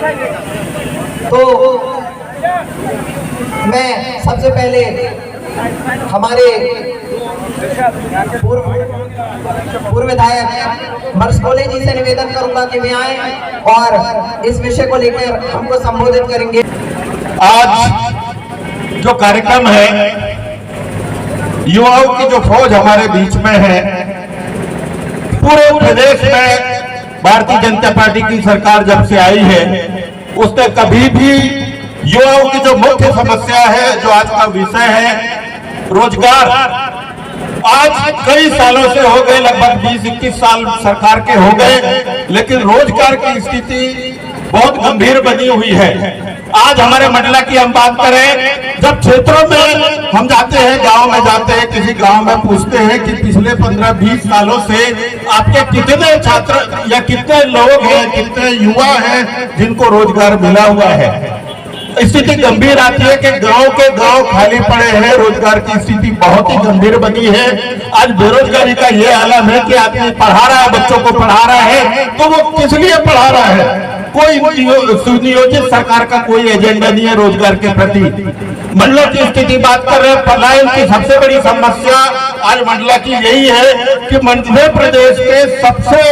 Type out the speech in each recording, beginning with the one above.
तो मैं सबसे पहले हमारे पूर्व विधायक मरसकोले जी से निवेदन करूंगा कि वे आए और इस विषय को लेकर हमको संबोधित करेंगे। आज जो कार्यक्रम है, युवाओं की जो फौज हमारे बीच में है, पूरे प्रदेश में भारतीय जनता पार्टी की सरकार जब से आई है उसने कभी भी युवाओं की जो मुख्य समस्या है, जो आज का विषय है रोजगार, आज कई सालों से हो गए, लगभग 20-21 साल सरकार के हो गए, लेकिन रोजगार की स्थिति बहुत गंभीर बनी हुई है। आज हमारे मंडला की हम बात करें, जब क्षेत्रों में हम जाते हैं, गांव में जाते हैं, किसी गांव में पूछते हैं कि पिछले 15-20 सालों से आपके कितने छात्र या कितने लोग हैं, कितने युवा हैं जिनको रोजगार मिला हुआ है। स्थिति गंभीर आती है कि गांव के गांव खाली पड़े हैं, रोजगार की स्थिति बहुत ही गंभीर बनी है। आज बेरोजगारी का ये आलम है कि आदमी पढ़ा रहा है, बच्चों को पढ़ा रहा है, तो वो किस लिए पढ़ा रहा है? कोई सुनियोजित सरकार का कोई एजेंडा नहीं है रोजगार के प्रति। मंडला की स्थिति बात कर रहे हैं, पलायन की सबसे बड़ी समस्या आज मंडला की यही है कि मध्य प्रदेश के सबसे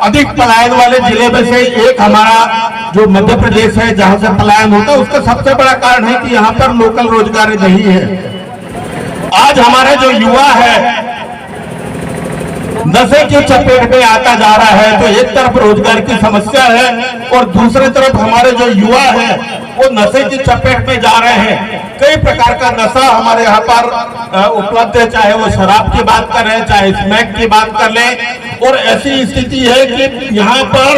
अधिक पलायन वाले जिले में से एक हमारा जो मध्य प्रदेश है, जहां से पलायन होता है, उसका सबसे बड़ा कारण है कि यहाँ पर लोकल रोजगार नहीं है। आज हमारे जो युवा है नशे की चपेट में आता जा रहा है, तो एक तरफ रोजगार की समस्या है और दूसरी तरफ हमारे जो युवा है वो नशे की चपेट में जा रहे हैं। कई प्रकार का नशा हमारे यहाँ पर उपलब्ध है, चाहे वो शराब की बात कर रहे हैं, चाहे स्मैक की बात कर लें, और ऐसी स्थिति है कि यहाँ पर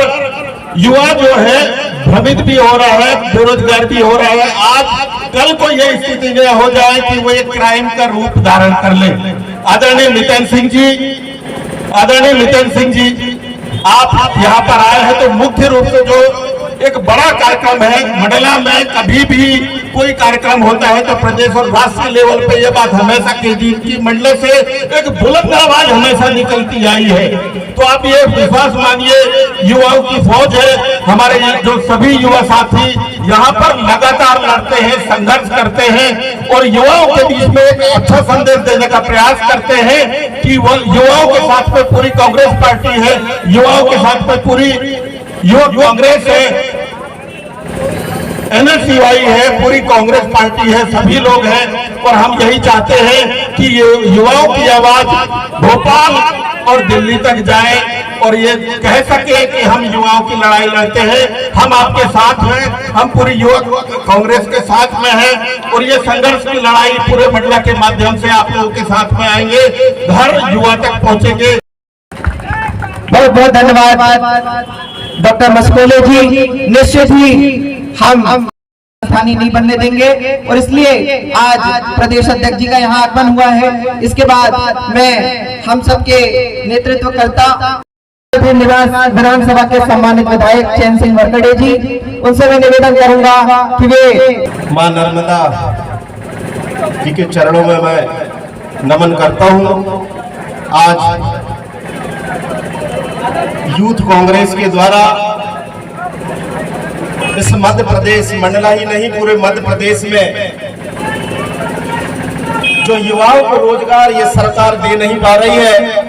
युवा जो है भ्रमित भी हो रहा है, बेरोजगार भी हो रहा है। आज कल को यह स्थिति न हो जाए कि वो एक क्राइम का रूप धारण कर ले। आदरणीय मितेन सिंह जी, आप यहाँ पर आए हैं तो मुख्य रूप से जो एक बड़ा कार्यक्रम है, मंडला में कभी भी कोई कार्यक्रम होता है तो प्रदेश और राष्ट्रीय लेवल पे ये बात हमेशा कहती है कि मंडले से एक बुलंद आवाज हमेशा निकलती आई है। तो आप ये विश्वास मानिए, युवाओं की फौज है, हमारे जो सभी युवा साथी यहाँ पर लगातार लड़ते हैं, संघर्ष करते हैं और युवाओं के बीच में एक अच्छा संदेश देने का प्रयास करते हैं कि वो युवाओं के साथ में पूरी कांग्रेस पार्टी है, युवाओं के साथ में पूरी युवा कांग्रेस है, NSCY है, पूरी कांग्रेस पार्टी है, सभी लोग हैं और हम यही चाहते हैं कि ये युवाओं की आवाज भोपाल और दिल्ली तक जाए और ये कह सके कि हम युवाओं की लड़ाई लड़ते हैं, हम आपके साथ हैं, हम पूरी युवा कांग्रेस के साथ में हैं और ये संघर्ष की लड़ाई पूरे मंडला के माध्यम से आप लोगों के साथ में आएंगे, घर युवा तक पहुंचेंगे। बहुत बहुत धन्यवाद डॉक्टर मरसकोले जी। निश्चित ही हम स्थानीय नहीं बनने देंगे और इसलिए आज प्रदेश अध्यक्ष जी का यहाँ आगमन हुआ है। इसके बाद मैं हम सबके नेतृत्व करता निवास विधानसभा के सम्मानित विधायक चैन सिंह मरकड़े जी, उनसे मैं निवेदन करूंगा कि वे मां नर्मदा जी के चरणों में मैं नमन करता हूं। आज यूथ कांग्रेस के द्वारा इस मध्य प्रदेश, मंडला ही नहीं पूरे मध्य प्रदेश में जो युवाओं को रोजगार ये सरकार दे नहीं पा रही है,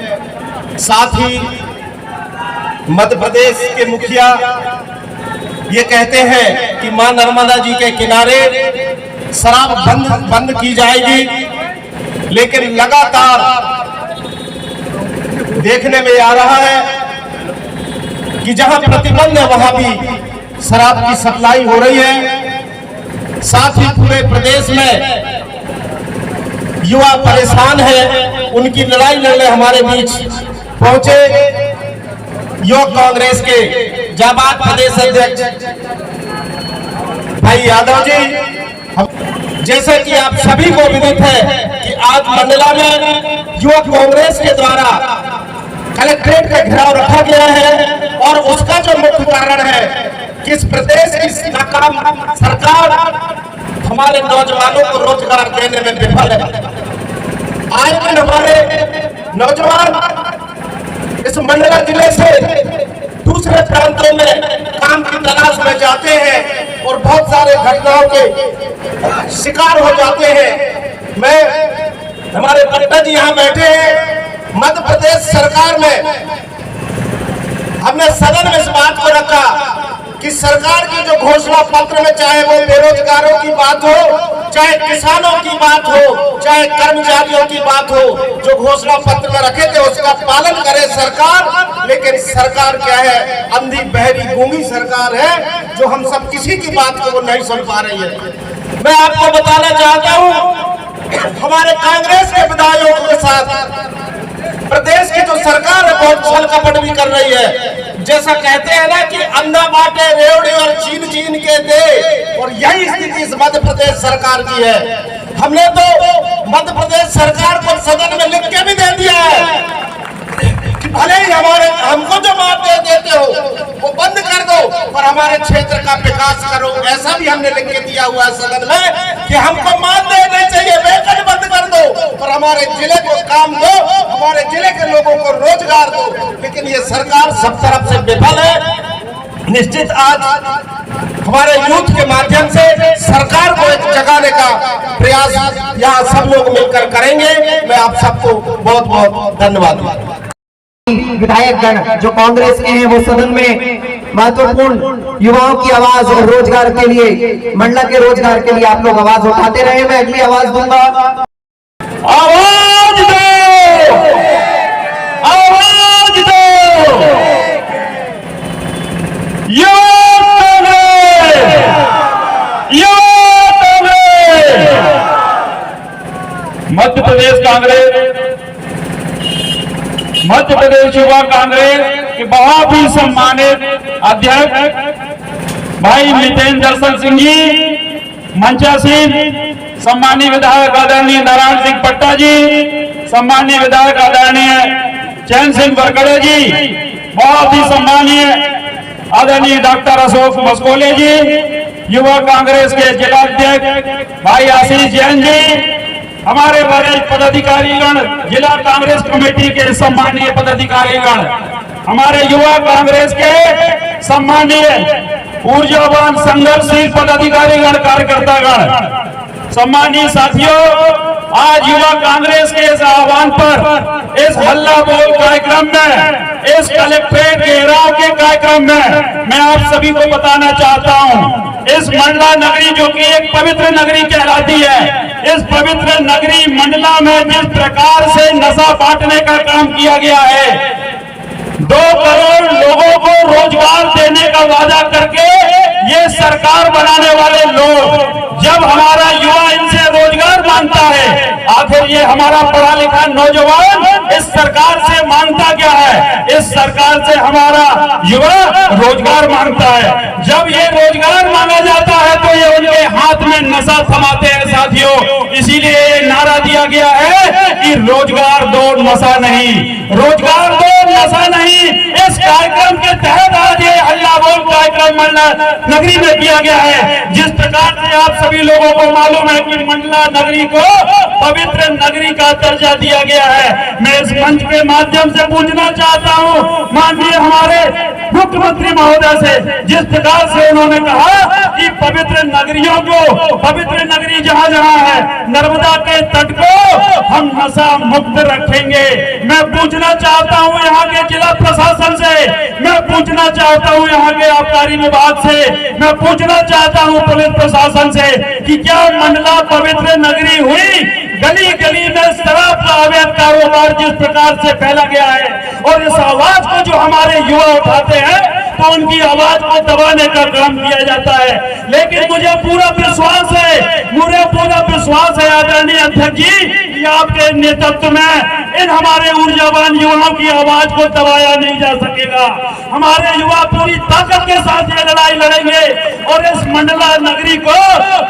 साथ ही मध्य प्रदेश के मुखिया ये कहते हैं कि मां नर्मदा जी के किनारे शराब बंद की जाएगी, लेकिन लगातार देखने में आ रहा है कि जहां प्रतिबंध है वहां भी शराब की सप्लाई हो रही है। साथ ही पूरे प्रदेश में युवा परेशान है, उनकी लड़ाई लड़ने हमारे बीच पहुंचे युवा कांग्रेस के जाबाज प्रदेश अध्यक्ष भाई यादव जी। जैसे कि आप सभी को विदित है कि आज मंडला में युवा कांग्रेस के द्वारा कलेक्ट्रेट का घेराव रखा गया है और उसका जो मुख्य कारण है कि इस प्रदेश की नाकाम सरकार हमारे नौजवानों को रोजगार देने में विफल है। आज दिन हमारे नौजवान इस मंडला जिले से दूसरे प्रांतों में काम की तलाश में जाते हैं और बहुत सारे घटनाओं के शिकार हो जाते हैं। मैं हमारे पट्टा जी यहाँ बैठे हैं। मध्य प्रदेश सरकार में हमने सदन में इस बात को रखा कि सरकार की जो घोषणा पत्र में, चाहे वो बेरोजगारों की बात हो, चाहे किसानों की बात हो, चाहे कर्मचारियों की बात हो, जो घोषणा पत्र में रखे थे उसका पालन करे सरकार। लेकिन सरकार क्या है, अंधी बहरी गूंगी सरकार है, जो हम सब किसी की बात को वो नहीं सुन पा रही है। मैं आपको बताना चाहता हूं, हमारे कांग्रेस के विधायकों के साथ प्रदेश की जो सरकार है बहुत छल कपट भी कर रही है। जैसा कहते हैं ना कि अंधा बांटे रेवड़ी और छीन छीन के दे, और यही स्थिति इस मध्य प्रदेश सरकार की है। हमने तो मध्य प्रदेश सरकार को सदन में लिख के भी दे दिया है कि भले ही हमको जो मानदेय देते हो वो बंद कर दो, पर हमारे क्षेत्र का विकास करो। ऐसा भी हमने लिख के दिया हुआ है सदन में कि हमको मानदेय नहीं चाहिए, वेतन बंद कर दो, पर हमारे जिले को काम दो, हमारे जिले के लोगों को रोजगार दो। लेकिन ये सरकार सब तरफ से विफल है। निश्चित आज हमारे यूथ के माध्यम से सरकार को एक जगाने का प्रयास यहाँ सब लोग मिलकर करेंगे। मैं आप सबको बहुत बहुत धन्यवाद दूंगा। विधायक गण जो कांग्रेस के हैं वो सदन में महत्वपूर्ण युवाओं की आवाज और रोजगार के लिए, मंडला के रोजगार के लिए आप लोग आवाज उठाते रहे। मैं अगली आवाज दूंगा। आवाज दो, आवाज दो, मध्य प्रदेश कांग्रेस, मध्य प्रदेश युवा कांग्रेस के बहुत ही सम्मानित अध्यक्ष भाई मितेंद्र दर्शन सिंह जी, मंचासीन सम्मानीय विधायक आदरणीय नारायण सिंह पट्टा जी, सम्मानीय विधायक आदरणीय चैन सिंह वरकड़े जी, बहुत ही सम्मानीय आदरणीय डॉक्टर अशोक मस्कोले जी, युवा कांग्रेस के जिलाध्यक्ष भाई आशीष जैन जी, हमारे वरिष्ठ पदाधिकारीगण, जिला कांग्रेस कमेटी के सम्मानीय पदाधिकारीगण, हमारे युवा कांग्रेस के सम्मानीय ऊर्जावान संघर्षशील पदाधिकारीगण, कार्यकर्तागण, सम्मानीय साथियों, आज युवा कांग्रेस के इस आह्वान पर, इस हल्ला बोल कार्यक्रम में, इस कलेक्ट्रेट घेराव के कार्यक्रम में मैं आप सभी को बताना चाहता हूं, इस मंडला नगरी जो कि एक पवित्र नगरी कहलाती है, इस पवित्र नगरी मंडला में जिस प्रकार से नशा बांटने का काम किया गया है, 2 करोड़ लोगों को रोजगार देने का वादा करके ये सरकार बनाने वाले लोग, जब हमारा युवा इनसे रोजगार मांगता है, आखिर ये हमारा पढ़ा लिखा नौजवान इस सरकार से मांगता क्या है? इस सरकार से हमारा युवा रोजगार मांगता है। जब ये रोजगार मांगा जाता है तो ये उनके हाथ में नशा थमाते हैं साथियों। इसीलिए ये नारा दिया गया है कि रोजगार दो नशा नहीं, रोजगार दो नशा नहीं। इस कार्यक्रम के तहत आज ये हल्ला बोल कार्यक्रम मंडला नगरी में किया गया है। जिस प्रकार से आप सभी लोगों को मालूम है कि मंडला नगरी को पवित्र नगरी का दर्जा दिया गया है। मैं इस मंच के माध्यम से पूछना चाहता हूं माननीय हमारे मुख्यमंत्री महोदय से, जिस प्रकार से उन्होंने कहा कि पवित्र नगरियों को, पवित्र नगरी जहां जहां है, नर्मदा के तट को हम नशा मुक्त रखेंगे। मैं पूछना चाहता हूं यहाँ के जिला प्रशासन से, मैं पूछना चाहता हूं यहाँ के आबकारी विभाग से, मैं पूछना चाहता हूं पुलिस प्रशासन से कि क्या मंडला पवित्र नगरी हुई? गली गली में शराब का अवैध कारोबार जिस प्रकार से फैला गया है, और इस आवाज को जो हमारे युवा उठाते हैं तो उनकी आवाज को दबाने का काम किया जाता है। लेकिन मुझे पूरा विश्वास है आदरणीय अध्यक्ष जी कि आपके नेतृत्व में इन हमारे ऊर्जावान युवाओं की आवाज को दबाया नहीं जा सकेगा। हमारे युवा पूरी ताकत के साथ ये लड़ाई लड़ेंगे और इस मंडला नगरी को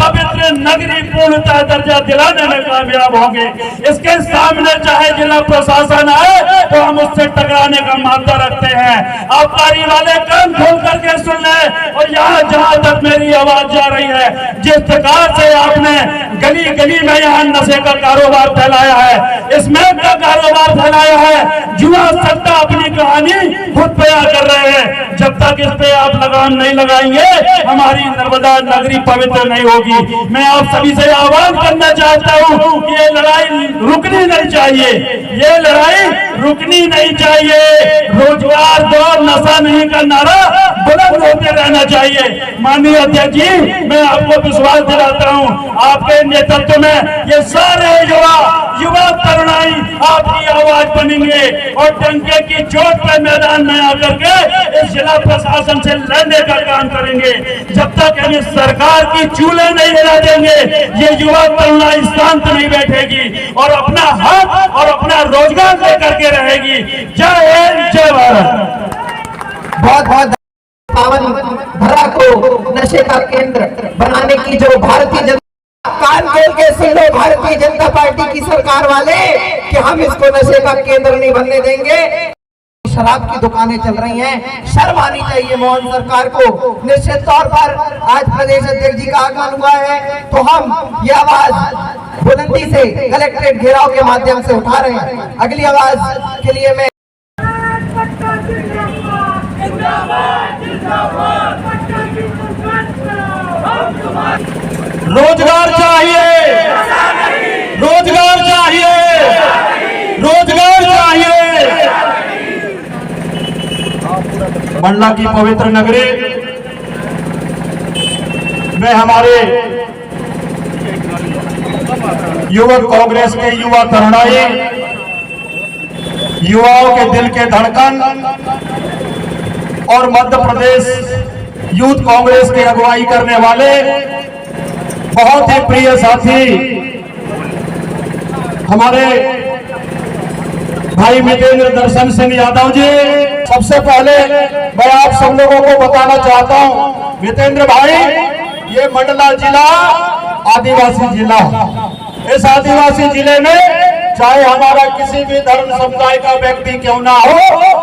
पवित्र नगरी पूर्णतः दर्जा दिलाने में कामयाब होंगे। इसके सामने चाहे जिला प्रशासन आए तो हम उससे टकराने का मादा रखते हैं। आबकारी वाले कान खोल करके सुन ले, और यहाँ जहाँ तक मेरी आवाज जा रही है, जिस प्रकार से आपने गली गली में यहाँ नशे का कारोबार फैलाया है, स्मैक का कारोबार फैलाया है, जुआ सट्टा अपनी कहानी खुद बयां कर रहे हैं। जब तक इस पे आप लगा लगाम नहीं लगाएंगे हमारी नर्मदा नगरी पवित्र नहीं होगी। मैं आप सभी से आह्वान करना चाहता हूँ कि ये लड़ाई रुकनी नहीं चाहिए, ये लड़ाई रुकनी नहीं चाहिए। रोजगार दो, नशा नहीं का नारा बुलंद होते रहना चाहिए। माननीय अध्यक्ष जी, मैं आपको विश्वास दिलाता हूँ आपके नेतृत्व में ये सारे युवा तरुणाई आपकी आवाज बनेंगे और डंके की चोट पर मैदान में आकर के इस जिला प्रशासन से लड़ने का काम करेंगे। जब तक हम इस सरकार की चूल्हे नहीं हिला देंगे ये युवा तरुणाई शांत नहीं बैठेगी और अपना हक और अपना रोजगार लेकर के रहेगी। जय हिंद, जय भारत। बहुत बहुत पावन धरा को नशे का केंद्र बनाने की जो भारतीय जनता, कान खोल के सुन लो भारतीय जनता पार्टी की सरकार वाले कि हम इसको नशे का केंद्र नहीं बनने देंगे। शराब की दुकानें चल रही हैं, शर्म आनी चाहिए मोहन सरकार को। निश्चित तौर पर आज प्रदेश अध्यक्ष जी का आगमन हुआ है तो हम ये आवाज बुलंदी से कलेक्ट्रेट घेराव के माध्यम से उठा रहे हैं। अगली आवाज के लिए मैं रोजगार चाहिए, रोजगार चाहिए, रोजगार चाहिए। मंडला की पवित्र नगरी में हमारे युवक कांग्रेस के युवा तरुणाई, युवाओं के दिल के धड़कन और मध्य प्रदेश यूथ कांग्रेस की अगुवाई करने वाले बहुत ही प्रिय साथी हमारे भाई मितेंद्र दर्शन सिंह यादव जी। सबसे पहले मैं आप सब लोगों को बताना चाहता हूं, मितेंद्र भाई, ये मंडला जिला आदिवासी जिला, इस आदिवासी जिले में चाहे हमारा किसी भी धर्म समुदाय का व्यक्ति क्यों ना हो,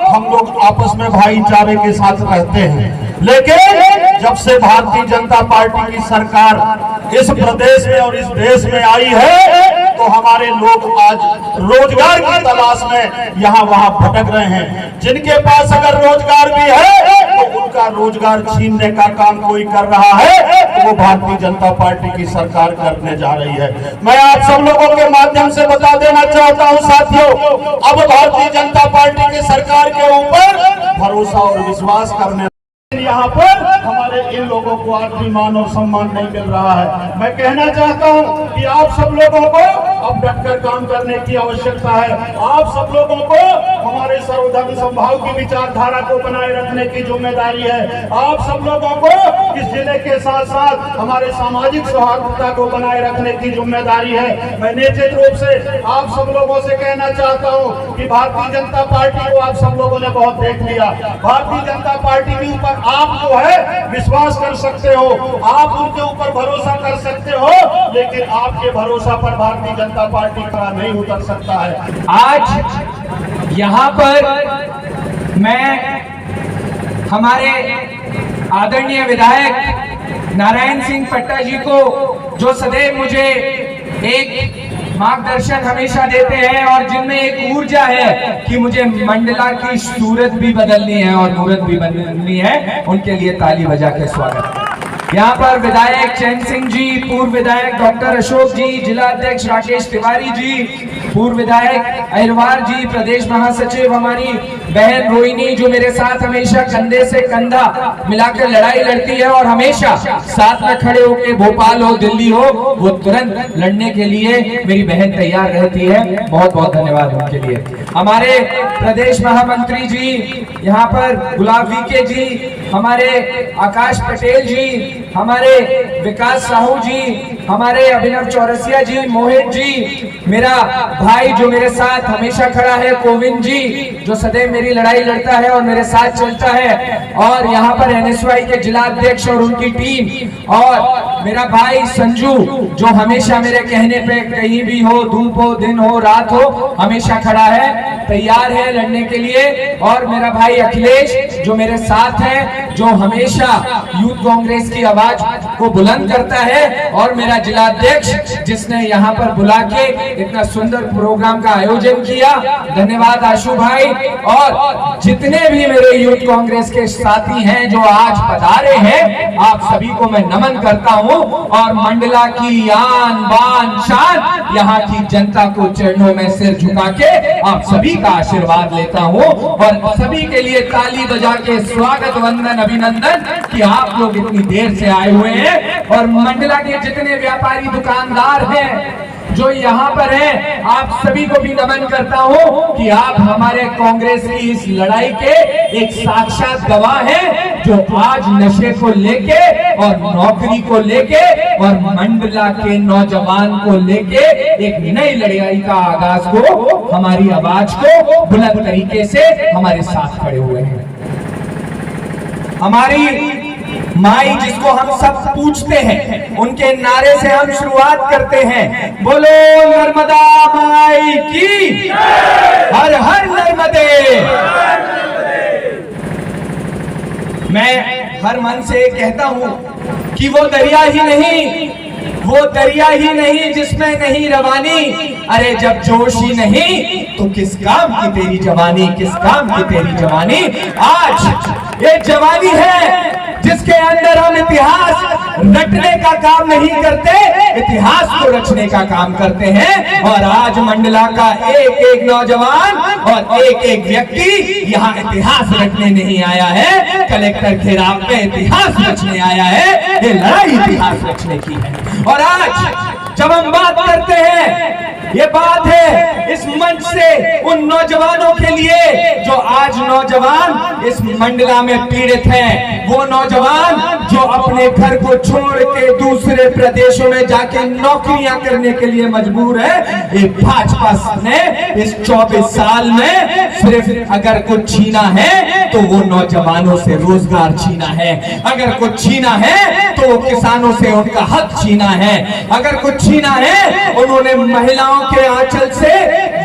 हम लोग आपस में भाईचारे के साथ रहते हैं। लेकिन जब से भारतीय जनता पार्टी की सरकार इस प्रदेश में और इस देश में आई है तो हमारे लोग आज रोजगार की तलाश में यहाँ वहाँ भटक रहे हैं। जिनके पास अगर रोजगार भी है तो उनका रोजगार छीनने का काम कोई कर रहा है तो वो भारतीय जनता पार्टी की सरकार करने जा रही है। मैं आप सब लोगों के माध्यम से बता देना चाहता हूँ साथियों, अब भारतीय जनता पार्टी की सरकार के ऊपर भरोसा और विश्वास करने यहाँ पर हमारे इन लोगों को आज भी मान और सम्मान नहीं मिल रहा है। मैं कहना चाहता हूँ कि आप सब लोगों को अब डटकर काम करने की आवश्यकता है। आप सब लोगों को हमारे सर्वधर्म समभाव की विचारधारा को बनाए रखने की जिम्मेदारी है। आप सब लोगों को इस जिले के साथ साथ हमारे सामाजिक सौहार्दता को बनाए रखने की जिम्मेदारी है। मैं निश्चित रूप से आप सब लोगों से कहना चाहता हूँ कि भारतीय जनता पार्टी को आप सब लोगों ने बहुत देख लिया। भारतीय जनता पार्टी के ऊपर आप जो है विश्वास कर सकते हो, आप उनके ऊपर भरोसा कर सकते हो, लेकिन आपके भरोसा पर भारतीय जनता पार्टी खड़ा नहीं उतर सकता है। आज यहाँ पर मैं हमारे आदरणीय विधायक नारायण सिंह पट्टा जी को, जो सदैव मुझे एक मार्गदर्शन हमेशा देते हैं और जिनमें एक ऊर्जा है कि मुझे मंडला की सूरत भी बदलनी है और मूरत भी बदलनी है, उनके लिए ताली बजा के स्वागत। यहाँ पर विधायक चैन सिंह जी, पूर्व विधायक डॉक्टर अशोक जी, जिला अध्यक्ष राकेश तिवारी जी, पूर्व विधायक अहिरवार जी, प्रदेश महासचिव हमारी बहन रोहिणी, जो मेरे साथ हमेशा कंधे से कंधा मिलाकर लड़ाई लड़ती है और हमेशा साथ में खड़े होकर, भोपाल हो दिल्ली हो, वो तुरंत लड़ने के लिए मेरी बहन तैयार रहती है। बहुत बहुत धन्यवाद उनके लिए। हमारे प्रदेश महामंत्री जी यहाँ पर गुलाब वीके जी, हमारे आकाश पटेल जी, हमारे विकास साहू जी, हमारे अभिनव चौरसिया जी, मोहित जी, मेरा भाई जो मेरे साथ हमेशा खड़ा है, कोविंद जी, जो सदैव मेरी लड़ाई लड़ता है और मेरे साथ चलता है, और यहाँ पर एनएसवाई के जिला अध्यक्ष और उनकी टीम, और मेरा भाई संजू जो हमेशा मेरे कहने पे कहीं भी हो, धूप हो, दिन हो, रात हो, हमेशा खड़ा है। तैयार है लड़ने के लिए। और मेरा भाई अखिलेश जो मेरे साथ है, जो हमेशा यूथ कांग्रेस की आवाज को बुलंद करता है, और मेरा जिला अध्यक्ष जिसने यहाँ पर बुला के इतना सुंदर प्रोग्राम का आयोजन किया, धन्यवाद आशु भाई। और जितने भी मेरे यूथ कांग्रेस के साथी हैं जो आज पधारे हैं, आप सभी को मैं नमन करता हूं और मंडला की आन बान शान यहाँ की जनता को चरणों में सिर झुका के आप सभी का आशीर्वाद लेता हूं, और सभी के लिए ताली बजा के स्वागत वंदन अभिनंदन कि आप लोग इतनी देर से आए हुए हैं। और मंडला के जितने व्यापारी दुकानदार हैं जो यहाँ पर हैं, आप सभी को भी नमन करता हूँ कि आप हमारे कांग्रेस की इस लड़ाई के एक साक्षात गवाह हैं, जो आज नशे को लेके और नौकरी को लेके और मंडला के नौजवान को लेके एक नई लड़ाई का आगाज को, हमारी आवाज को बुलंद तरीके से हमारे साथ खड़े हुए हैं। हमारी माई जिसको हम सब पूछते हैं, उनके नारे से हम शुरुआत करते हैं, बोलो नर्मदा माई की, हर हर नर्मदे। मैं हर मन से कहता हूं कि वो दरिया ही नहीं जिसमें नहीं रवानी, अरे जब जोश ही नहीं तो किस काम की तेरी जवानी, किस काम की तेरी जवानी। आज ये जवानी है जिसके अंदर हम इतिहास रटने का काम नहीं करते, इतिहास को रचने का काम करते हैं। और आज मंडला का एक एक नौजवान और एक एक व्यक्ति यहाँ इतिहास रटने नहीं आया है, कलेक्टर घेराव पे इतिहास रचने आया है। ये लड़ाई इतिहास रचने की है। और आज जब हम बात करते हैं, ये बात है इस मंच से उन नौजवानों के लिए जो आज नौजवान इस मंडला में पीड़ित हैं, वो नौजवान जो अपने घर को छोड़ के दूसरे प्रदेशों में जाके नौकरियां करने के लिए मजबूर है। ये भाजपा ने इस 24 साल में सिर्फ अगर कुछ छीना है तो वो नौजवानों से रोजगार छीना है, अगर कुछ छीना है तो वो किसानों से उनका हक छीना है, अगर कुछ छीना है उन्होंने महिलाओं के आंचल से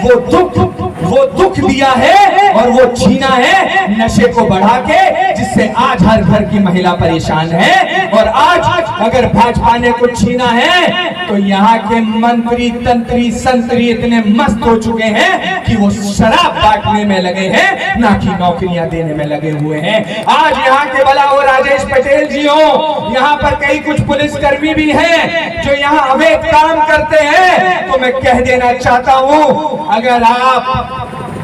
वो दुख दिया है, और वो छीना है नशे को बढ़ा के, जिससे आज हर घर की महिला परेशान है। और आज अगर भाजपा ने कुछ छीना है तो यहाँ के मंत्री तंत्री संतरी इतने मस्त हो चुके हैं कि वो शराब बांटने में लगे हैं, ना कि नौकरियां देने में लगे हुए हैं। आज यहाँ के भला वो राजेश पटेल जी हो, यहाँ पर कई कुछ पुलिसकर्मी भी हैं जो यहाँ अवैध काम करते हैं, तो मैं कह देना चाहता हूँ, अगर आप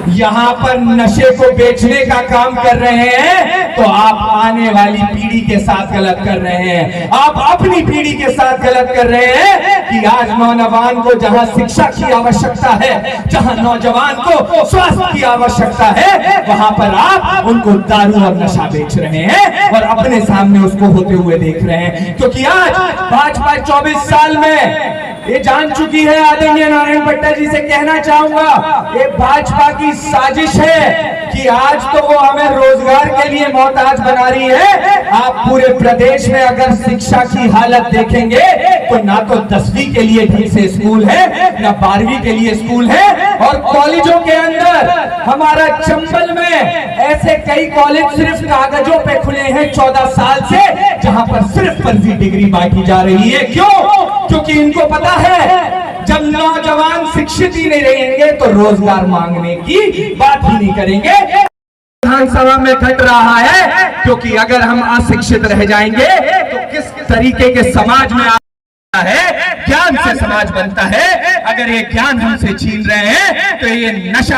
यहाँ पर नशे को बेचने का काम कर रहे हैं तो आप आने वाली पीढ़ी के साथ गलत कर रहे हैं, आप अपनी पीढ़ी के साथ गलत कर रहे हैं। कि आज नौजवान को जहाँ शिक्षा की आवश्यकता है, जहाँ नौजवान को स्वास्थ्य की आवश्यकता है, वहां पर आप उनको दारू और नशा बेच रहे हैं और अपने सामने उसको होते हुए देख रहे हैं। क्योंकि आज भाजपा 24 साल में ये जान चुकी है। आदरणीय नारायण पट्टा जी से कहना चाहूंगा, ये भाजपा की साजिश है कि आज तो वो हमें रोजगार के लिए मोहताज बना रही है। आप पूरे प्रदेश में अगर शिक्षा की हालत देखेंगे तो ना तो 10वीं के लिए ठीक से स्कूल है, ना 12वीं के लिए स्कूल है। और कॉलेजों के अंदर हमारा चंबल में ऐसे कई कॉलेज सिर्फ कागजों पे खुले हैं 14 साल से, जहां पर सिर्फ फर्जी डिग्री बांटी जा रही है। क्यों? क्योंकि इनको पता है जब नौजवान शिक्षित ही नहीं रहेंगे तो रोजगार मांगने की बात ही नहीं करेंगे। विधानसभा में घट रहा है क्योंकि अगर हम अशिक्षित रह जाएंगे तो किस तरीके के समाज में है, ज्ञान से समाज बनता है। अगर ये ज्ञान हमसे छीन रहे हैं तो ये नशा